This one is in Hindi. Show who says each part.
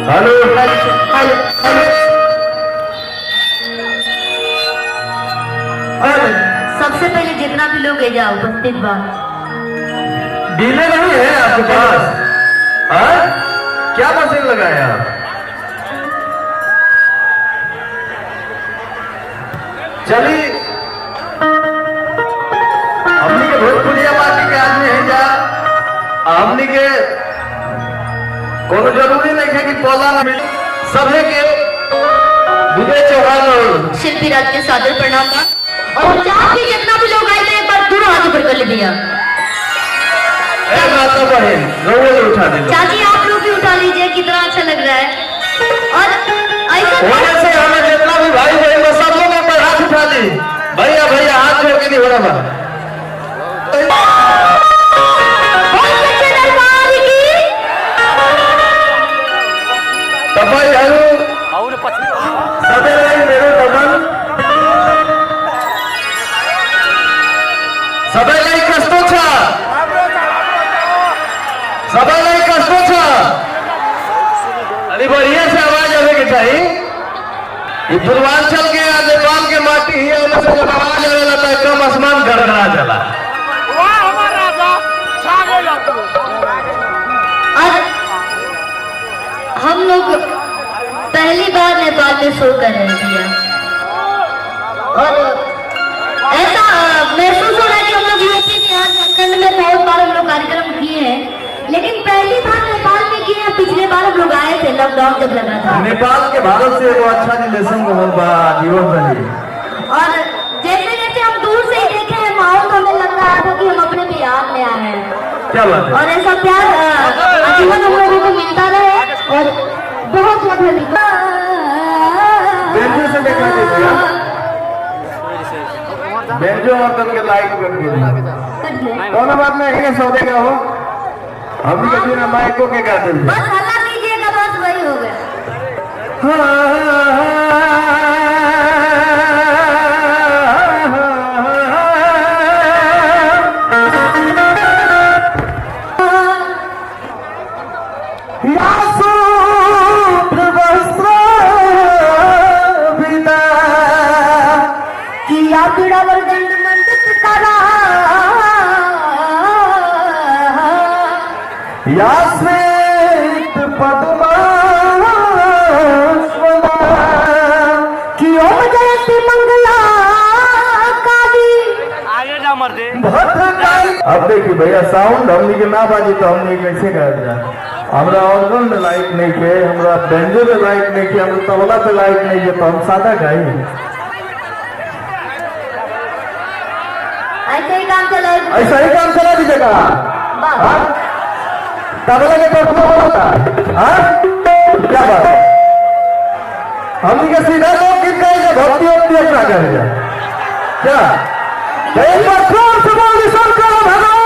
Speaker 1: Hello
Speaker 2: hello
Speaker 1: hello.
Speaker 2: सबसे पहले जितना भी लोग है जाओ उपस्थित बा।
Speaker 1: डीले नहीं है आपके पास? हाँ? क्या मशीन लगाए आप? चलिए हमनी के भोजपुरिया पार्टी के आदमी है जा, हमनी के कोनो जरूरी नहीं है कि पौधा न मिले। सभी के विजय चौहान और
Speaker 2: शिल्पी राज के सादर प्रणाम बा। और जहाँ भी जितना भी लोग आए थे एक बार दूर हाथ ऊपर कर ले भैया।
Speaker 1: माता बहन रोवे उठा दे।
Speaker 2: चाची आप लोग भी उठा लीजिए, कितना अच्छा लग रहा है। और ऐसा
Speaker 1: होने से हमें जितना भी भाई बहन बस सब लोग एक बार हाथ उठा दी। भैया भैया हाथ जोड़ के नहीं हो रहा। तपाईँ सबैलाई मेरो नमन। सबैलाई कस्तो छ? सबैलाई कस्तो छ? अलि बढ़िया से आवाज आवे के चाहिए। ये पूर्वांचल के या नेपाल के माटी ही वाले से जब आवाज आने लगता है कम आसमान गड़गड़ा चला।
Speaker 2: आज हम लोग पहली बार नेपाल में शो कर रहे हैं भैया। और ऐसा महसूस हो रहा है कि हम लोग यूपी बिहार झारखंड में बहुत बार हम लोग कार्यक्रम किए हैं, लेकिन पहली बार नेपाल में किए हैं। पिछले बार हम लोग आए थे लॉकडाउन जब लगा था।
Speaker 1: नेपाल के भारत से वो अच्छा रिलेशन बहुत बड़ा जीवन रही।
Speaker 2: और जैसे जैसे हम दूर से ही देखे हैं माहौल, हमें लग रहा था कि हम अपने बिहार में आए हैं।
Speaker 1: क्या बात है?
Speaker 2: और ऐसा प्यार आजीवन हम लोगों को मिलता रहे। और बहुत बहुत धन्यवाद।
Speaker 1: बेंजो से देखा दीजिए, बेंजो और तब के लाइक कर दीजिए। कौन बात नहीं है, सौदे का हो हम कभी ना माइको के गा देंगे।
Speaker 2: बस हल्ला कीजिएगा, बस वही हो गया।
Speaker 1: या श्वेत पद्मासना की ओम जयति मंगला काली। अब देखिए भैया साउंड हमनी के ना बाजी तो हमनी कैसे गाया जाए? हमरा ऑर्गन में लाइक नहीं के, हमरा बेंजो में लाइक नहीं के, हमरा तबला पे लाइक नहीं के, तो हम सादा गाई।
Speaker 2: ऐसे ही काम चला,
Speaker 1: ऐसा ही काम चला दीजिएगा। तबला के तो होता हाँ? क्या बात है? हमनी के सीधा लोग गीत गाएंगे, भक्ति अपना करेगा क्या? एक बार जोर से बोलिए शंकर भगवान।